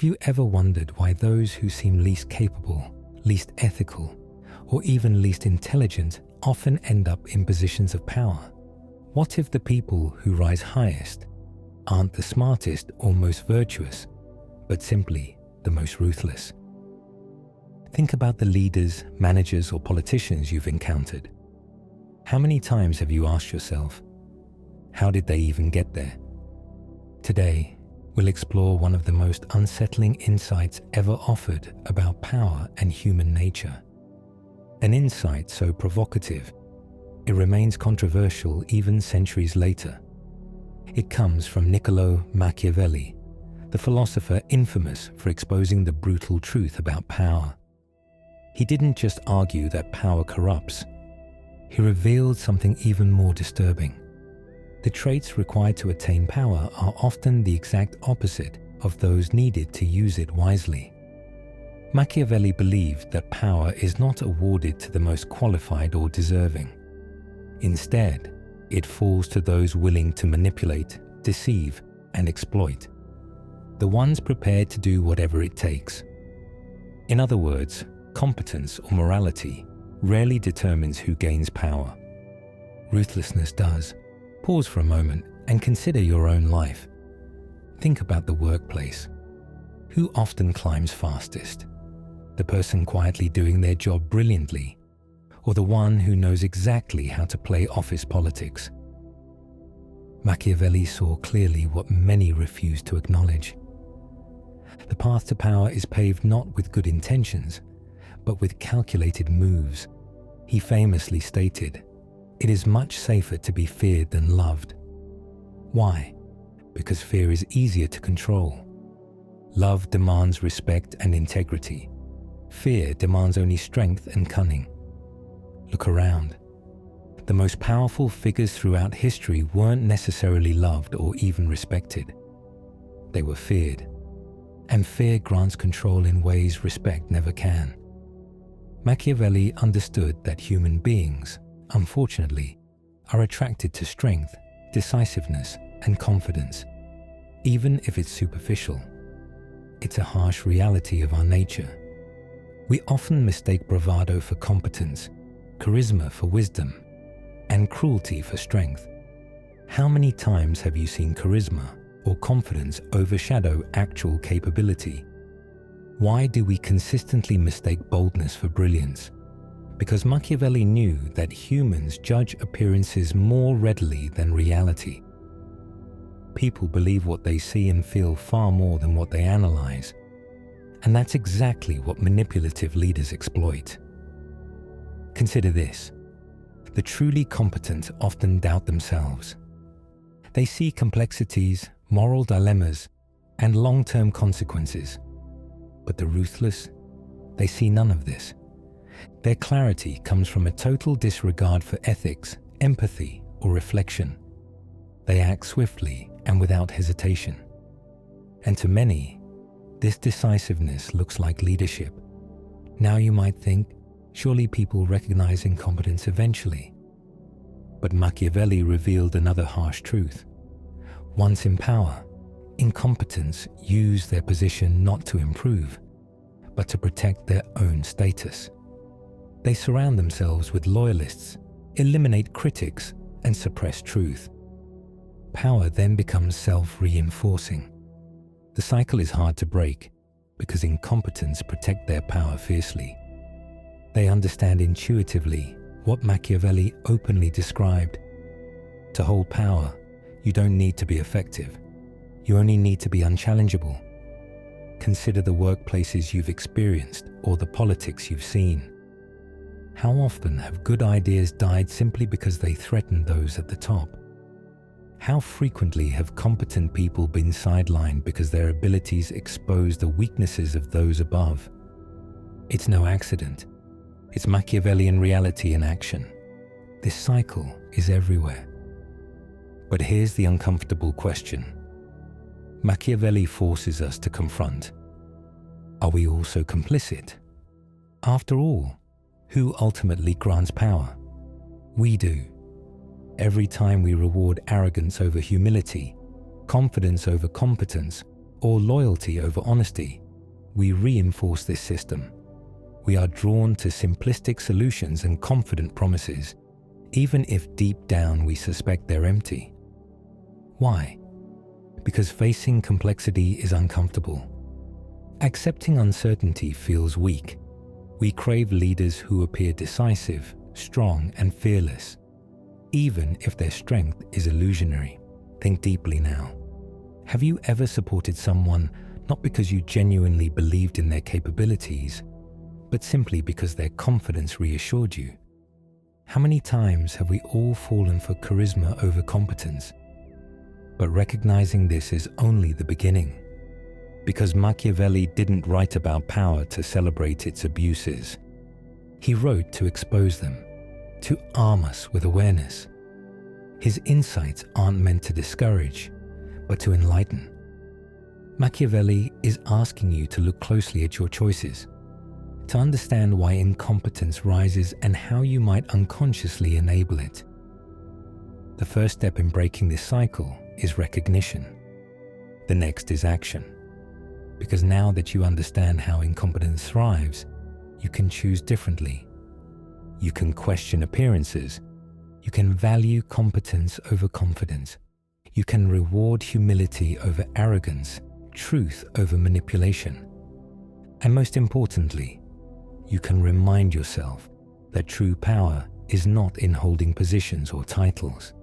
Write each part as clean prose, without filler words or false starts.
Have you ever wondered why those who seem least capable, least ethical, or even least intelligent often end up in positions of power? What if the people who rise highest aren't the smartest or most virtuous, but simply the most ruthless? Think about the leaders, managers, or politicians you've encountered. How many times have you asked yourself, how did they even get there? Today, we'll explore one of the most unsettling insights ever offered about power and human nature. An insight so provocative, it remains controversial even centuries later. It comes from Niccolò Machiavelli, the philosopher infamous for exposing the brutal truth about power. He didn't just argue that power corrupts. He revealed something even more disturbing. The traits required to attain power are often the exact opposite of those needed to use it wisely. Machiavelli believed that power is not awarded to the most qualified or deserving. Instead, it falls to those willing to manipulate, deceive, and exploit, the ones prepared to do whatever it takes. In other words, competence or morality rarely determines who gains power. Ruthlessness does. Pause for a moment and consider your own life. Think about the workplace. Who often climbs fastest? The person quietly doing their job brilliantly, or the one who knows exactly how to play office politics? Machiavelli saw clearly what many refuse to acknowledge. The path to power is paved not with good intentions, but with calculated moves. He famously stated, "It is much safer to be feared than loved." Why? Because fear is easier to control. Love demands respect and integrity. Fear demands only strength and cunning. Look around. The most powerful figures throughout history weren't necessarily loved or even respected. They were feared. And fear grants control in ways respect never can. Machiavelli understood that human beings, unfortunately, are attracted to strength, decisiveness, and confidence, even if it's superficial. It's a harsh reality of our nature. We often mistake bravado for competence, charisma for wisdom, and cruelty for strength. How many times have you seen charisma or confidence overshadow actual capability? Why do we consistently mistake boldness for brilliance? Because Machiavelli knew that humans judge appearances more readily than reality. People believe what they see and feel far more than what they analyze. And that's exactly what manipulative leaders exploit. Consider this. The truly competent often doubt themselves. They see complexities, moral dilemmas, and long-term consequences. But the ruthless, they see none of this. Their clarity comes from a total disregard for ethics, empathy, or reflection. They act swiftly and without hesitation. And to many, this decisiveness looks like leadership. Now you might think, surely people recognize incompetence eventually. But Machiavelli revealed another harsh truth. Once in power, incompetents use their position not to improve, but to protect their own status. They surround themselves with loyalists, eliminate critics, and suppress truth. Power then becomes self-reinforcing. The cycle is hard to break because incompetents protect their power fiercely. They understand intuitively what Machiavelli openly described. To hold power, you don't need to be effective. You only need to be unchallengeable. Consider the workplaces you've experienced or the politics you've seen. How often have good ideas died simply because they threatened those at the top? How frequently have competent people been sidelined because their abilities expose the weaknesses of those above? It's no accident. It's Machiavellian reality in action. This cycle is everywhere. But here's the uncomfortable question. Machiavelli forces us to confront. Are we also complicit? After all, who ultimately grants power? We do. Every time we reward arrogance over humility, confidence over competence, or loyalty over honesty, we reinforce this system. We are drawn to simplistic solutions and confident promises, even if deep down we suspect they're empty. Why? Because facing complexity is uncomfortable. Accepting uncertainty feels weak. We crave leaders who appear decisive, strong, and fearless, even if their strength is illusionary. Think deeply now. Have you ever supported someone not because you genuinely believed in their capabilities, but simply because their confidence reassured you? How many times have we all fallen for charisma over competence? But recognizing this is only the beginning, because Machiavelli didn't write about power to celebrate its abuses. He wrote to expose them, to arm us with awareness. His insights aren't meant to discourage, but to enlighten. Machiavelli is asking you to look closely at your choices, to understand why incompetence rises and how you might unconsciously enable it. The first step in breaking this cycle is recognition. The next is action. Because now that you understand how incompetence thrives, you can choose differently. You can question appearances. You can value competence over confidence. You can reward humility over arrogance, truth over manipulation. And most importantly, you can remind yourself that true power is not in holding positions or titles.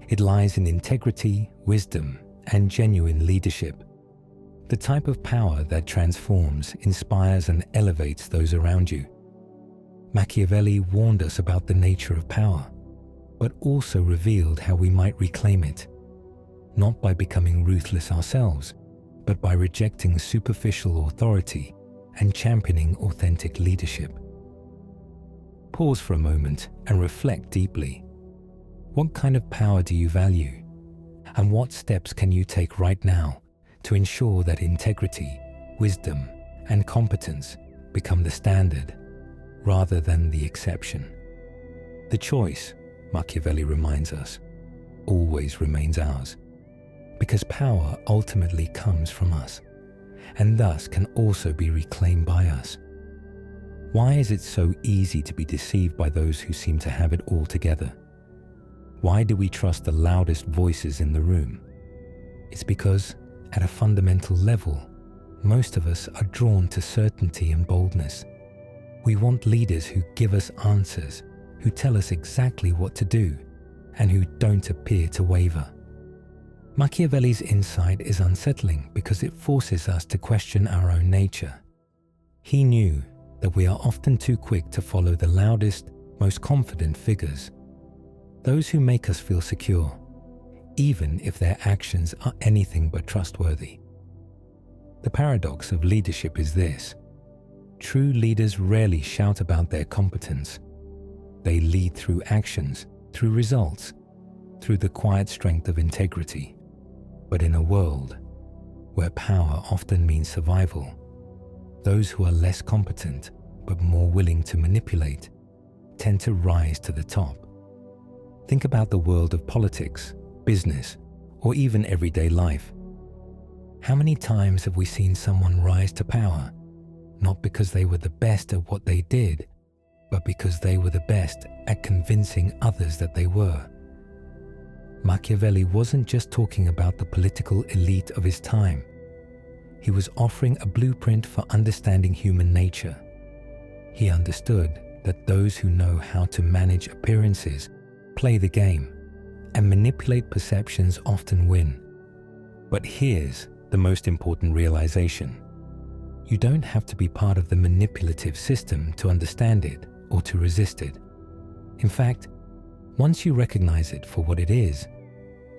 It lies in integrity, wisdom, and genuine leadership. The type of power that transforms, inspires, and elevates those around you. Machiavelli warned us about the nature of power, but also revealed how we might reclaim it, not by becoming ruthless ourselves, but by rejecting superficial authority and championing authentic leadership. Pause for a moment and reflect deeply. What kind of power do you value? And what steps can you take right now to ensure that integrity, wisdom, and competence become the standard rather than the exception? The choice, Machiavelli reminds us, always remains ours, because power ultimately comes from us, and thus can also be reclaimed by us. Why is it so easy to be deceived by those who seem to have it all together? Why do we trust the loudest voices in the room? It's because, at a fundamental level, most of us are drawn to certainty and boldness. We want leaders who give us answers, who tell us exactly what to do, and who don't appear to waver. Machiavelli's insight is unsettling because it forces us to question our own nature. He knew that we are often too quick to follow the loudest, most confident figures, those who make us feel secure, even if their actions are anything but trustworthy. The paradox of leadership is this: true leaders rarely shout about their competence. They lead through actions, through results, through the quiet strength of integrity. But in a world where power often means survival, those who are less competent but more willing to manipulate tend to rise to the top. Think about the world of politics, business, or even everyday life. How many times have we seen someone rise to power, not because they were the best at what they did, but because they were the best at convincing others that they were? Machiavelli wasn't just talking about the political elite of his time. He was offering a blueprint for understanding human nature. He understood that those who know how to manage appearances, play the game, and manipulate perceptions often win. But here's the most important realization. You don't have to be part of the manipulative system to understand it or to resist it. In fact, once you recognize it for what it is,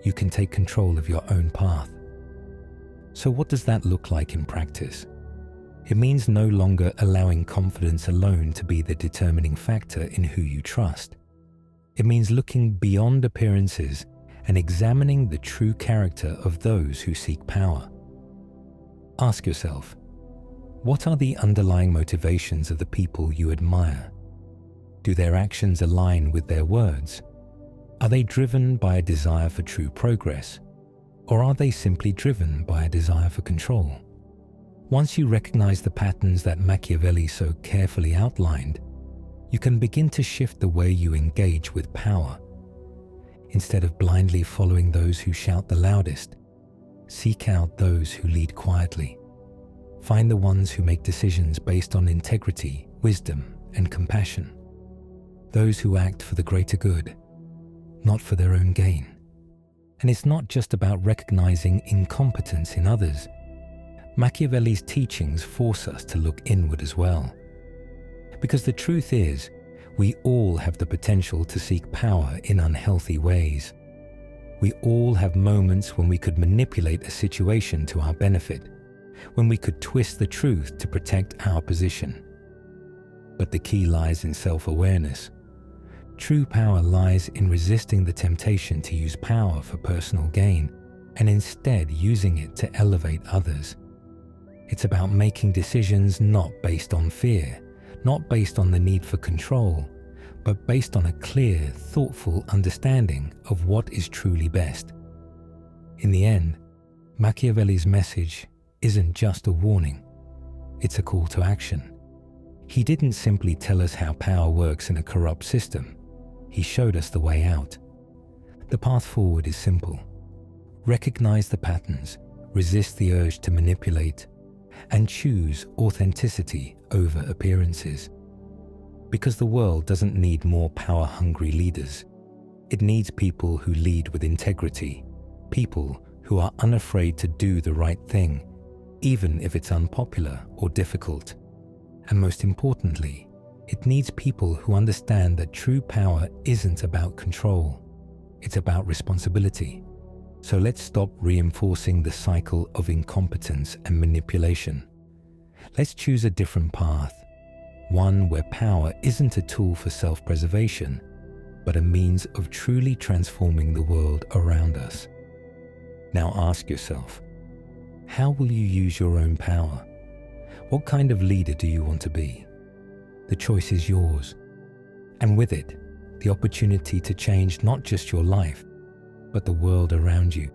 you can take control of your own path. So what does that look like in practice? It means no longer allowing confidence alone to be the determining factor in who you trust. It means looking beyond appearances and examining the true character of those who seek power. Ask yourself, what are the underlying motivations of the people you admire? Do their actions align with their words? Are they driven by a desire for true progress? Or are they simply driven by a desire for control? Once you recognize the patterns that Machiavelli so carefully outlined, you can begin to shift the way you engage with power. Instead of blindly following those who shout the loudest, seek out those who lead quietly. Find the ones who make decisions based on integrity, wisdom, and compassion. Those who act for the greater good, not for their own gain. And it's not just about recognizing incompetence in others. Machiavelli's teachings force us to look inward as well. Because the truth is, we all have the potential to seek power in unhealthy ways. We all have moments when we could manipulate a situation to our benefit, when we could twist the truth to protect our position. But the key lies in self-awareness. True power lies in resisting the temptation to use power for personal gain and instead using it to elevate others. It's about making decisions not based on fear, not based on the need for control, but based on a clear, thoughtful understanding of what is truly best. In the end, Machiavelli's message isn't just a warning, it's a call to action. He didn't simply tell us how power works in a corrupt system. He showed us the way out. The path forward is simple. Recognize the patterns, resist the urge to manipulate, and choose authenticity over appearances. Because the world doesn't need more power-hungry leaders. It needs people who lead with integrity, people who are unafraid to do the right thing, even if it's unpopular or difficult. And most importantly, it needs people who understand that true power isn't about control, it's about responsibility. So let's stop reinforcing the cycle of incompetence and manipulation. Let's choose a different path, one where power isn't a tool for self-preservation, but a means of truly transforming the world around us. Now ask yourself, how will you use your own power? What kind of leader do you want to be? The choice is yours, and with it, the opportunity to change not just your life, but the world around you.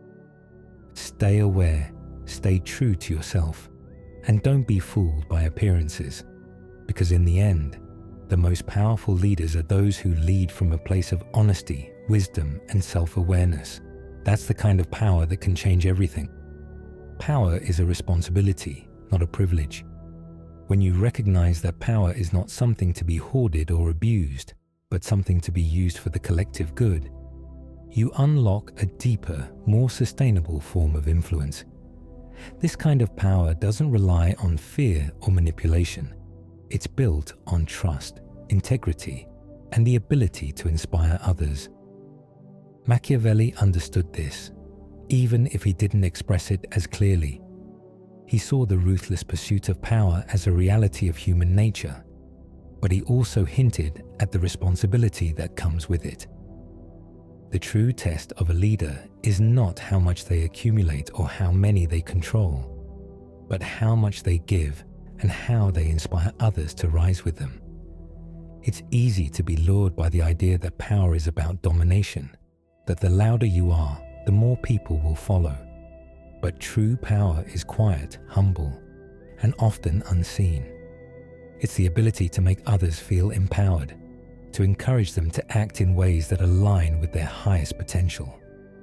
Stay aware, stay true to yourself, and don't be fooled by appearances, because in the end, the most powerful leaders are those who lead from a place of honesty, wisdom, and self-awareness. That's the kind of power that can change everything. Power is a responsibility, not a privilege. When you recognize that power is not something to be hoarded or abused, but something to be used for the collective good, you unlock a deeper, more sustainable form of influence. This kind of power doesn't rely on fear or manipulation. It's built on trust, integrity, and the ability to inspire others. Machiavelli understood this, even if he didn't express it as clearly. He saw the ruthless pursuit of power as a reality of human nature, but he also hinted at the responsibility that comes with it. The true test of a leader is not how much they accumulate or how many they control, but how much they give and how they inspire others to rise with them. It's easy to be lured by the idea that power is about domination, that the louder you are, the more people will follow. But true power is quiet, humble, and often unseen. It's the ability to make others feel empowered, to encourage them to act in ways that align with their highest potential,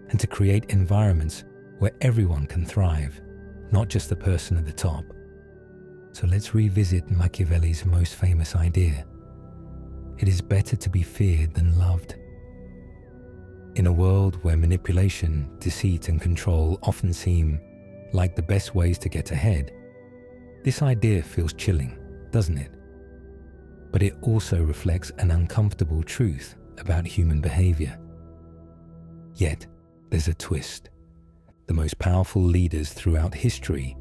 and to create environments where everyone can thrive, not just the person at the top. So let's revisit Machiavelli's most famous idea. It is better to be feared than loved. In a world where manipulation, deceit, and control often seem like the best ways to get ahead, this idea feels chilling, doesn't it? But it also reflects an uncomfortable truth about human behavior. Yet, there's a twist. The most powerful leaders throughout history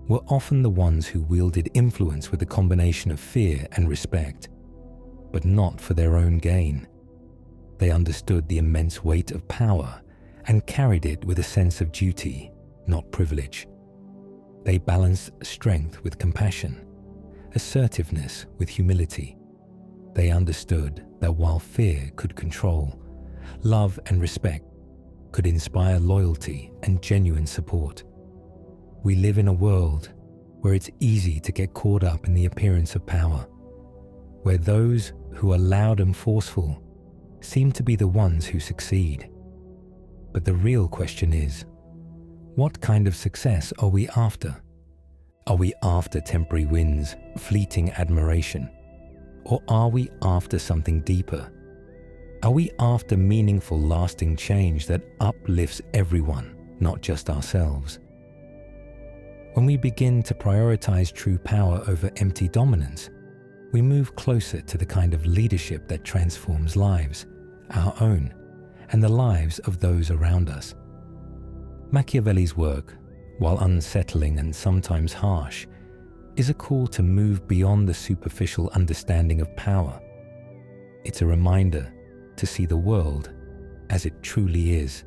were often the ones who wielded influence with a combination of fear and respect, but not for their own gain. They understood the immense weight of power and carried it with a sense of duty, not privilege. They balanced strength with compassion, assertiveness with humility. They understood that while fear could control, love and respect could inspire loyalty and genuine support. We live in a world where it's easy to get caught up in the appearance of power, where those who are loud and forceful seem to be the ones who succeed. But the real question is, what kind of success are we after? Are we after temporary wins, fleeting admiration? Or are we after something deeper? Are we after meaningful, lasting change that uplifts everyone, not just ourselves? When we begin to prioritize true power over empty dominance, we move closer to the kind of leadership that transforms lives, our own, and the lives of those around us. Machiavelli's work, while unsettling and sometimes harsh, is a call to move beyond the superficial understanding of power. It's a reminder to see the world as it truly is,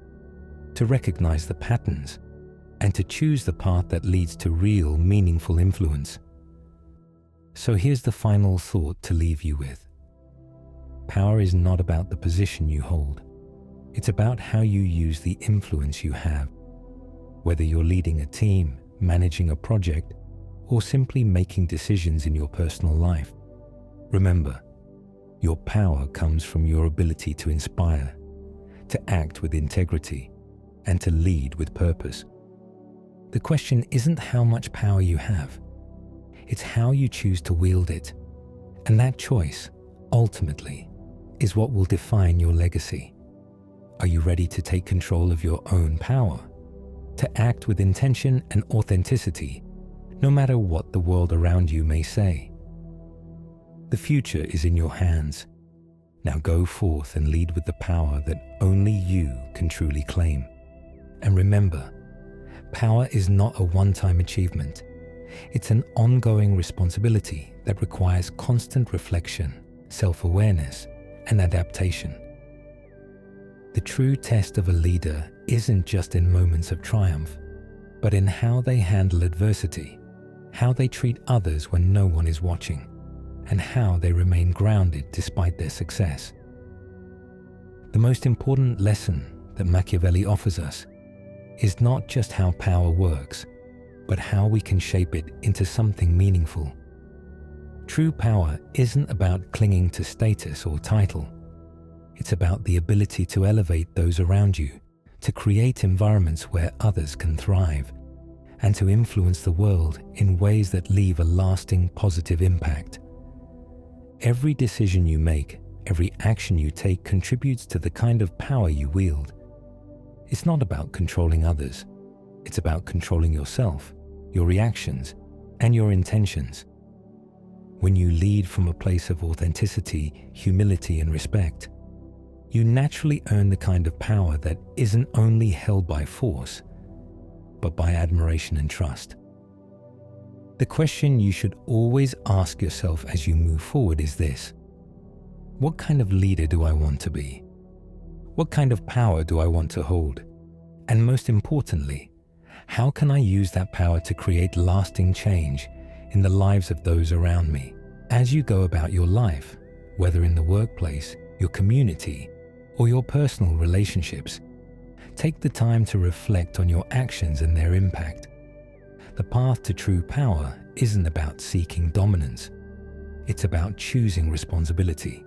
to recognize the patterns, and to choose the path that leads to real, meaningful influence. So here's the final thought to leave you with. Power is not about the position you hold. It's about how you use the influence you have. Whether you're leading a team, managing a project, or simply making decisions in your personal life, remember, your power comes from your ability to inspire, to act with integrity, and to lead with purpose. The question isn't how much power you have, it's how you choose to wield it. And that choice, ultimately, is what will define your legacy. Are you ready to take control of your own power? To act with intention and authenticity, no matter what the world around you may say? The future is in your hands. Now go forth and lead with the power that only you can truly claim. And remember, power is not a one-time achievement. It's an ongoing responsibility that requires constant reflection, self-awareness, and adaptation. The true test of a leader isn't just in moments of triumph, but in how they handle adversity, how they treat others when no one is watching, and how they remain grounded despite their success. The most important lesson that Machiavelli offers us is not just how power works, but how we can shape it into something meaningful. True power isn't about clinging to status or title. It's about the ability to elevate those around you, to create environments where others can thrive, and to influence the world in ways that leave a lasting positive impact. Every decision you make, every action you take contributes to the kind of power you wield. It's not about controlling others. It's about controlling yourself, your reactions, and your intentions. When you lead from a place of authenticity, humility, and respect, you naturally earn the kind of power that isn't only held by force, but by admiration and trust. The question you should always ask yourself as you move forward is this: what kind of leader do I want to be? What kind of power do I want to hold? And most importantly, how can I use that power to create lasting change in the lives of those around me? As you go about your life, whether in the workplace, your community, or your personal relationships, take the time to reflect on your actions and their impact. The path to true power isn't about seeking dominance. It's about choosing responsibility,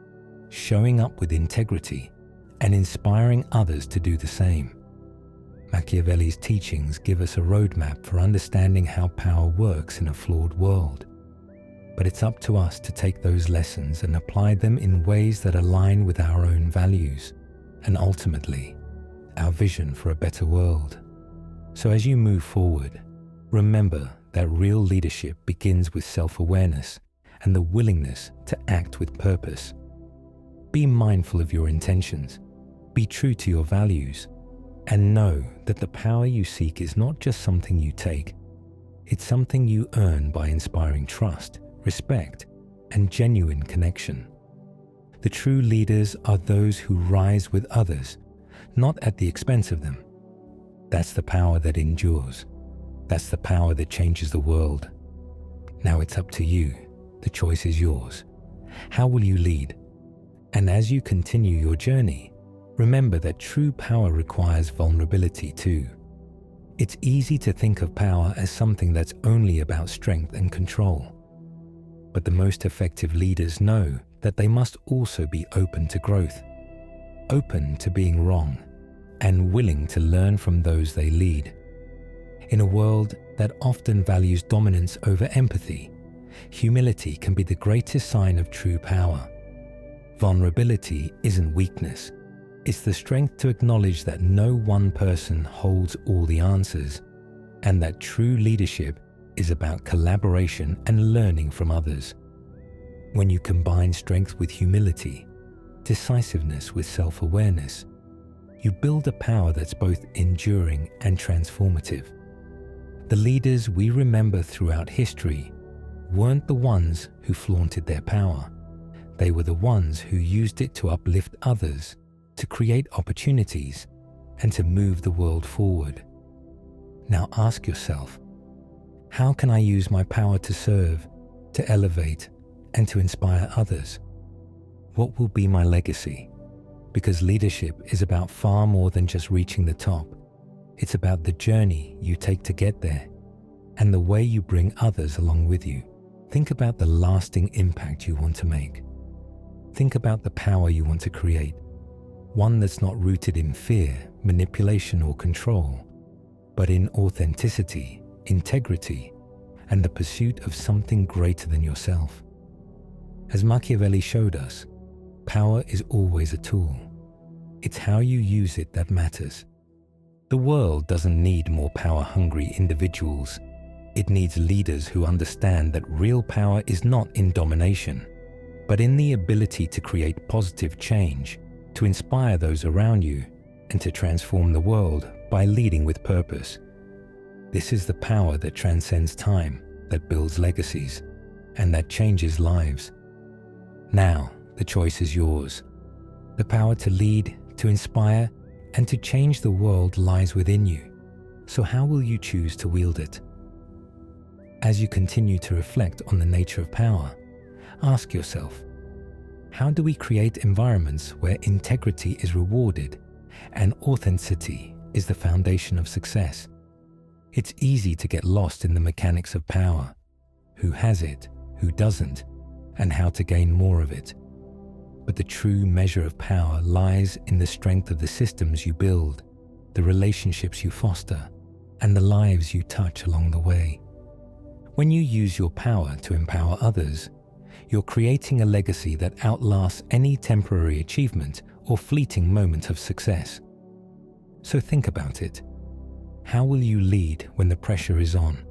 showing up with integrity, and inspiring others to do the same. Machiavelli's teachings give us a roadmap for understanding how power works in a flawed world. But it's up to us to take those lessons and apply them in ways that align with our own values and ultimately our vision for a better world. So as you move forward, remember that real leadership begins with self-awareness and the willingness to act with purpose. Be mindful of your intentions, be true to your values, and know that the power you seek is not just something you take, it's something you earn by inspiring trust, respect, and genuine connection. The true leaders are those who rise with others, not at the expense of them. That's the power that endures. That's the power that changes the world. Now it's up to you. The choice is yours. How will you lead? And as you continue your journey, remember that true power requires vulnerability too. It's easy to think of power as something that's only about strength and control. But the most effective leaders know that they must also be open to growth, open to being wrong, and willing to learn from those they lead. In a world that often values dominance over empathy, humility can be the greatest sign of true power. Vulnerability isn't weakness. It's the strength to acknowledge that no one person holds all the answers, and that true leadership is about collaboration and learning from others. When you combine strength with humility, decisiveness with self-awareness, you build a power that's both enduring and transformative. The leaders we remember throughout history weren't the ones who flaunted their power. They were the ones who used it to uplift others, to create opportunities, and to move the world forward. Now ask yourself, how can I use my power to serve, to elevate, and to inspire others? What will be my legacy? Because leadership is about far more than just reaching the top. It's about the journey you take to get there, and the way you bring others along with you. Think about the lasting impact you want to make. Think about the power you want to create. One that's not rooted in fear, manipulation, or control, but in authenticity, integrity, and the pursuit of something greater than yourself. As Machiavelli showed us, power is always a tool. It's how you use it that matters. The world doesn't need more power-hungry individuals. It needs leaders who understand that real power is not in domination, but in the ability to create positive change, to inspire those around you, and to transform the world by leading with purpose. This is the power that transcends time, that builds legacies, and that changes lives. Now, the choice is yours. The power to lead, to inspire, and to change the world lies within you. So how will you choose to wield it? As you continue to reflect on the nature of power, ask yourself, how do we create environments where integrity is rewarded and authenticity is the foundation of success? It's easy to get lost in the mechanics of power, who has it, who doesn't, and how to gain more of it. But the true measure of power lies in the strength of the systems you build, the relationships you foster, and the lives you touch along the way. When you use your power to empower others, you're creating a legacy that outlasts any temporary achievement or fleeting moment of success. So think about it. How will you lead when the pressure is on?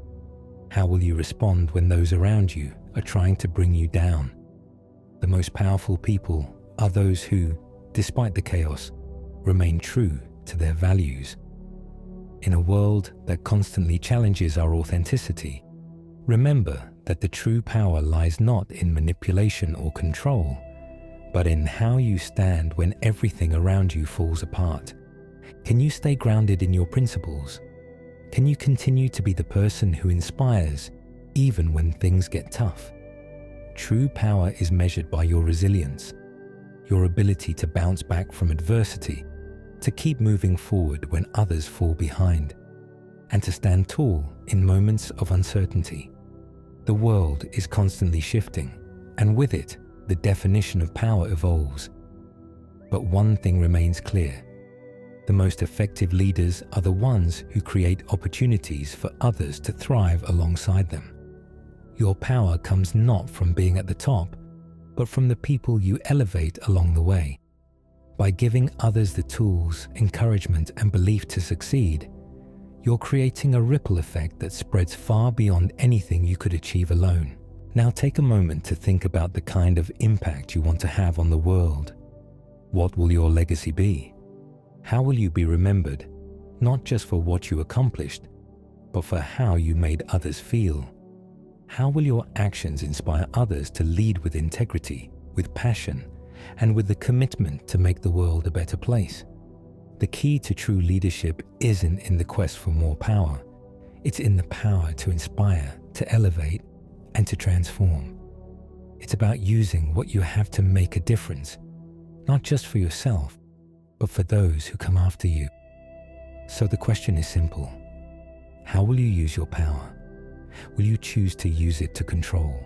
How will you respond when those around you are trying to bring you down? The most powerful people are those who, despite the chaos, remain true to their values. In a world that constantly challenges our authenticity, remember that the true power lies not in manipulation or control, but in how you stand when everything around you falls apart. Can you stay grounded in your principles? Can you continue to be the person who inspires even when things get tough? True power is measured by your resilience, your ability to bounce back from adversity, to keep moving forward when others fall behind, and to stand tall in moments of uncertainty. The world is constantly shifting, and with it, the definition of power evolves. But one thing remains clear. The most effective leaders are the ones who create opportunities for others to thrive alongside them. Your power comes not from being at the top, but from the people you elevate along the way. By giving others the tools, encouragement, and belief to succeed, you're creating a ripple effect that spreads far beyond anything you could achieve alone. Now take a moment to think about the kind of impact you want to have on the world. What will your legacy be? How will you be remembered, not just for what you accomplished, but for how you made others feel? How will your actions inspire others to lead with integrity, with passion, and with the commitment to make the world a better place? The key to true leadership isn't in the quest for more power. It's in the power to inspire, to elevate, and to transform. It's about using what you have to make a difference, not just for yourself, but for those who come after you. So the question is simple. How will you use your power? Will you choose to use it to control?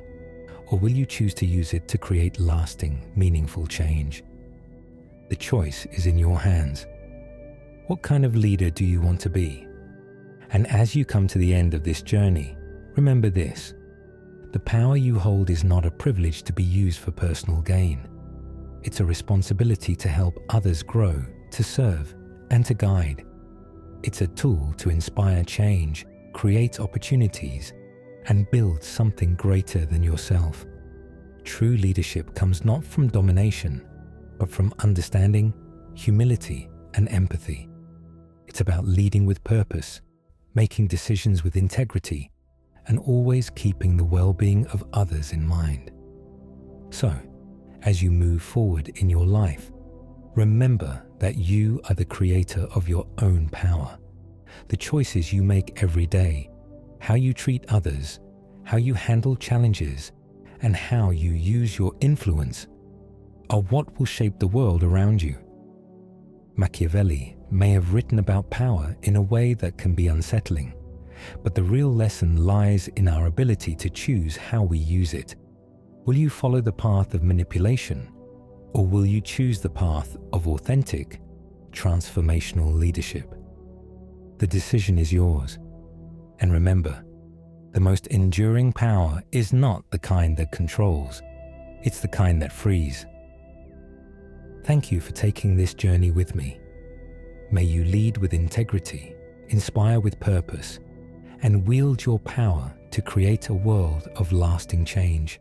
Or will you choose to use it to create lasting, meaningful change? The choice is in your hands. What kind of leader do you want to be? And as you come to the end of this journey, remember this. The power you hold is not a privilege to be used for personal gain. It's a responsibility to help others grow, to serve, and to guide. It's a tool to inspire change, create opportunities, and build something greater than yourself. True leadership comes not from domination, but from understanding, humility, and empathy. It's about leading with purpose, making decisions with integrity, and always keeping the well-being of others in mind. So, as you move forward in your life, remember that you are the creator of your own power. The choices you make every day, how you treat others, how you handle challenges, and how you use your influence are what will shape the world around you. Machiavelli may have written about power in a way that can be unsettling, but the real lesson lies in our ability to choose how we use it. Will you follow the path of manipulation, or will you choose the path of authentic, transformational leadership? The decision is yours. And remember, the most enduring power is not the kind that controls, it's the kind that frees. Thank you for taking this journey with me. May you lead with integrity, inspire with purpose, and wield your power to create a world of lasting change.